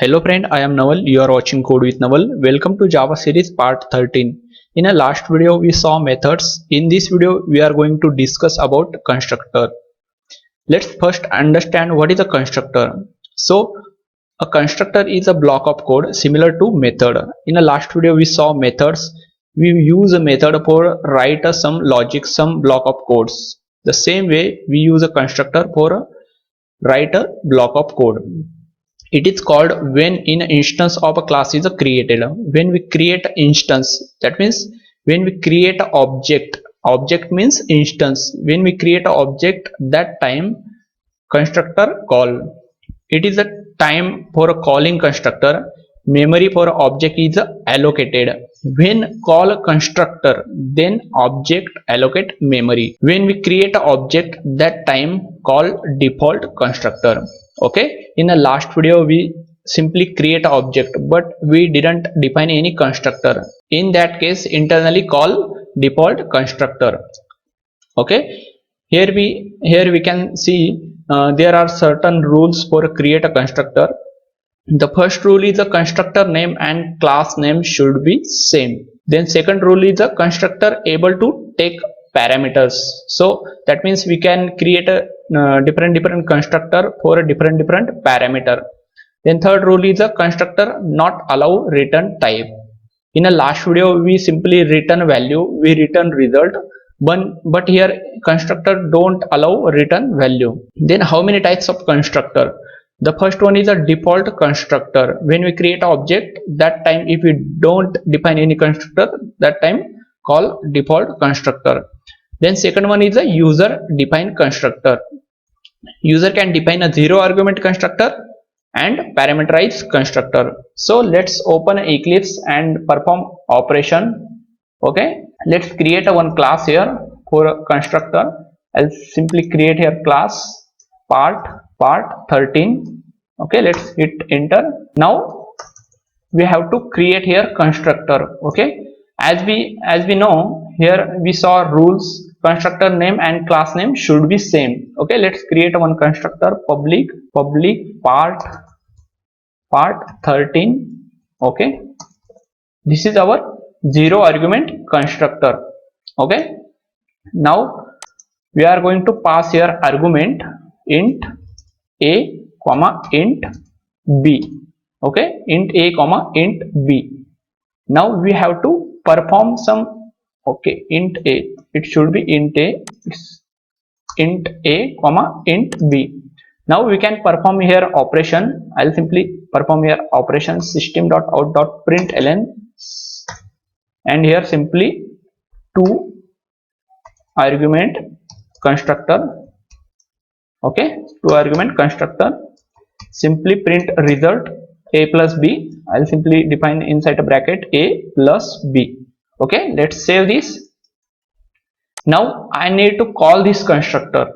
Hello friend, I am Naval. You are watching Code with Naval. Welcome to Java series part 13. In a last video we saw methods. In this video we are going to discuss about constructor. Let's first understand what is a constructor. So a constructor is a block of code similar to method. In the last video we saw methods. We use a method for write some logic, some block of codes. The same way we use a constructor for write a block of code. It is called when an instance of a class is created. When we create an instance, that means when we create an object means instance. When we create an object, that time constructor call. It is a time for a calling constructor. Memory for object is allocated. When call constructor, then object allocate memory. When we create an object, that time call default constructor. Okay, in the last video we simply create an object but we didn't define any constructor. In that case, internally call default constructor. Okay, here we can see there are certain rules for create a constructor. The first rule is the constructor name and class name should be same. Then second rule is the constructor able to take parameters. So that means we can create a different constructor for a different parameter. Then third rule is the constructor not allow return type. In the last video we simply return value, we return result, but here constructor don't allow return value. Then how many types of constructor? The first one is a default constructor. When we create an object, that time if we don't define any constructor, that time call default constructor. Then second one is a user defined constructor. User can define a zero argument constructor and parameterized constructor. So let's open Eclipse and perform operation. Okay, let's create a one class here for a constructor. I'll simply create here class part 13. Okay, let's hit enter. Now we have to create here constructor. Okay, as we know, here we saw rules. Constructor name and class name should be same. Okay, let's create one constructor. Public part 13. Okay, this is our zero argument constructor. Okay, now we are going to pass here argument int a comma int b. Okay, int a comma int b. Now we have to perform some. Okay, int a, it should be int a, int a comma int b. Now we can perform here operation. I'll simply perform here operation system.out.println, and here simply two argument constructor. Okay, two argument constructor. Simply print result a plus b. I'll simply define inside a bracket a plus b. Okay, let's save this. Now I need to call this constructor.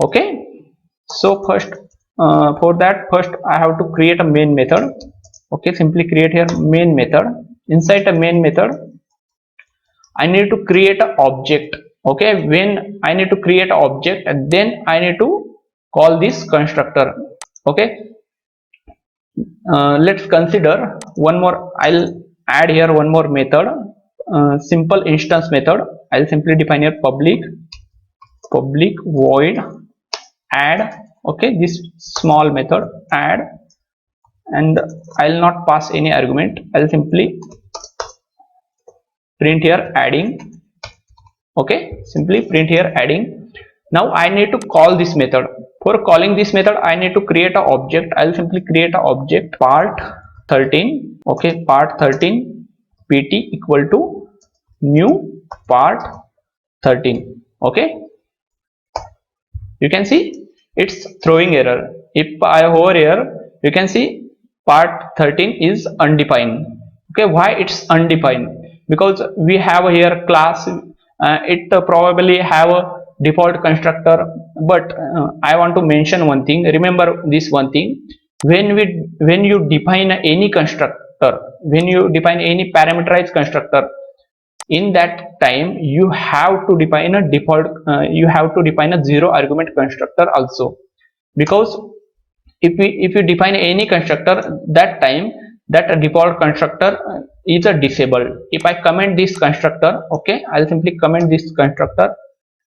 Okay, so first for that, first I have to create a main method. Okay, simply create here main method. Inside a main method I need to create an object. Okay, when I need to create an object, and then I need to call this constructor. Okay, let's consider one more. I'll add here one more method, simple instance method. I'll simply define here public void add. Okay, this small method add, and I'll not pass any argument. I'll simply print here adding. Okay, simply print here adding. Now I need to call this method. For calling this method I need to create an object. I'll simply create an object part 13. Okay, part 13 pt equal to new part 13. Okay, you can see it's throwing error. If I hover here, you can see part 13 is undefined. Okay, why it's undefined? Because we have here class, it probably have a default constructor, but I want to mention one thing. Remember this one thing: when you define any constructor, when you define any parameterized constructor, in that time you have to define a default, you have to define a zero argument constructor also, because if we define any constructor, that time that default constructor is a disabled. If I comment this constructor, okay, I'll simply comment this constructor,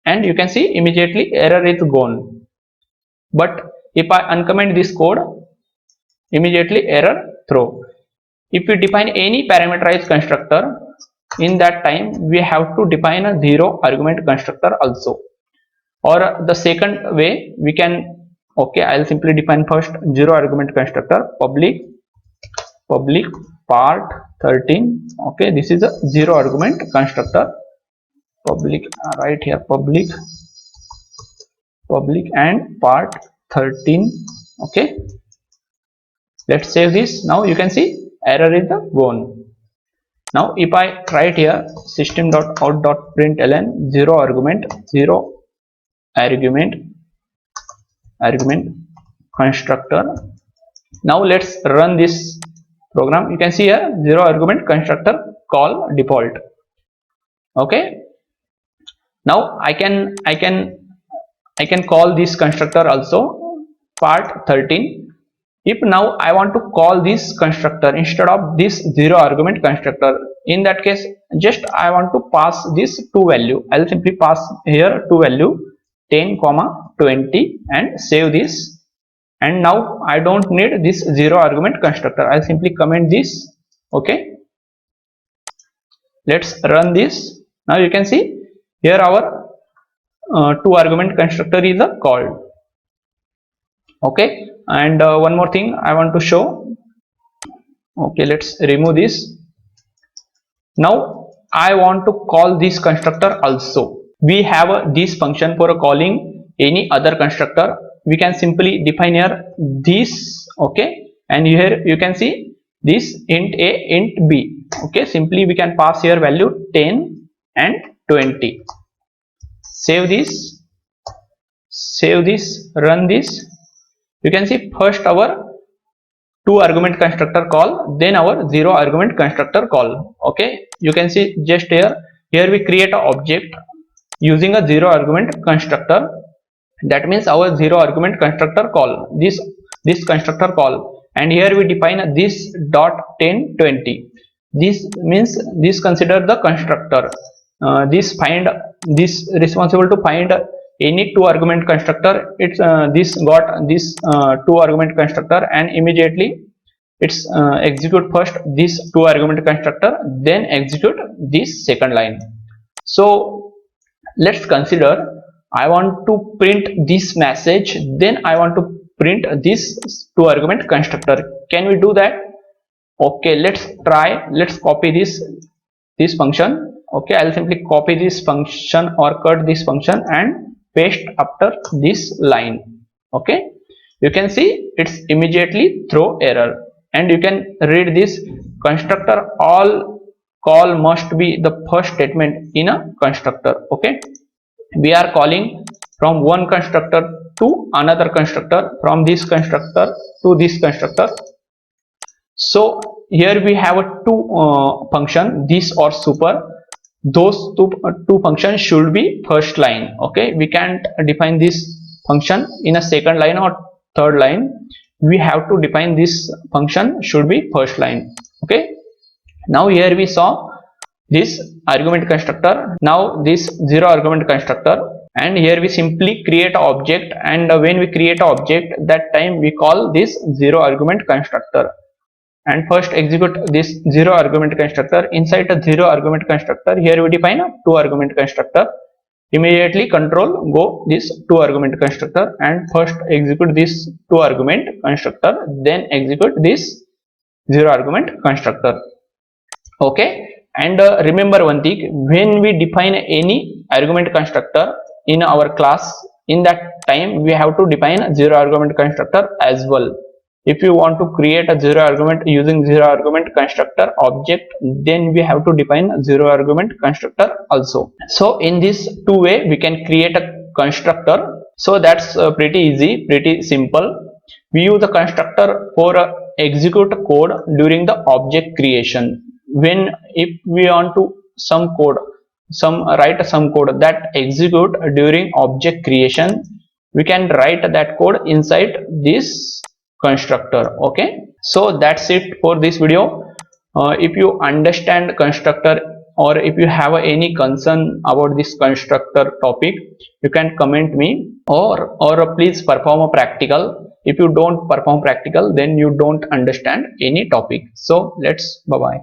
and you can see immediately error is gone. But if I uncomment this code, immediately error throw. If we define any parameterized constructor, in that time we have to define a zero argument constructor also. Or the second way we can, okay, I'll simply define first zero argument constructor, public part 13. Okay, this is a zero argument constructor, public, right here, public and part 13. Okay, let's save this. Now you can see error is gone. Now if I write here system.out.println zero argument constructor. Now let's run this program. You can see here zero argument constructor call default. Okay, now I can call this constructor also, part 13. If now I want to call this constructor instead of this zero argument constructor, in that case just I want to pass this two value. I'll simply pass here two value 10, 20 and save this. And now I don't need this zero argument constructor. I'll simply comment this. Okay, let's run this. Now you can see here our two argument constructor is called. Okay, and one more thing I want to show. Okay, let's remove this. Now I want to call this constructor also. We have this function for calling any other constructor. We can simply define here this. Okay, and here you can see this int a, int b. Okay, simply we can pass here value 10 and 20. Save this, run this. You can see first our two argument constructor call, then our zero argument constructor call. Okay, you can see just here we create an object using a zero argument constructor. That means our zero argument constructor call this constructor call, and here we define this dot 10 20. This means this consider the constructor. This responsible to find any two argument constructor. It's this got this two argument constructor, and immediately it's execute first this two argument constructor, then execute this second line. So let's consider I want to print this message, then I want to print this two argument constructor. Can we do that? Okay, let's try. Let's copy this function. Okay, I'll simply copy this function or cut this function and paste after this line. Okay, you can see it's immediately throw error, and you can read this constructor all call must be the first statement in a constructor. Okay, we are calling from one constructor to another constructor, from this constructor to this constructor. So here we have a two function, this or super. Those two functions should be first line. Okay, we can't define this function in a second line or third line. We have to define this function should be first line. Okay, now here we saw this argument constructor, now this zero argument constructor, and here we simply create an object, and when we create an object, that time we call this zero argument constructor, and first execute this zero argument constructor. Inside a zero argument constructor, here we define a two argument constructor. Immediately control go this two argument constructor, and first execute this two argument constructor, then execute this zero argument constructor. Okay, and remember one thing, when we define any argument constructor in our class, in that time we have to define a zero argument constructor as well. If you want to create a zero argument using zero argument constructor object, then we have to define a zero argument constructor also. So in this two way we can create a constructor. So that's pretty easy, pretty simple. We use the constructor for execute code during the object creation. When if we want to write some code that execute during object creation, we can write that code inside this constructor. Okay, so that's it for this video. If you understand constructor or if you have any concern about this constructor topic, you can comment me, or please perform a practical. If you don't perform practical, then you don't understand any topic. So let's bye bye.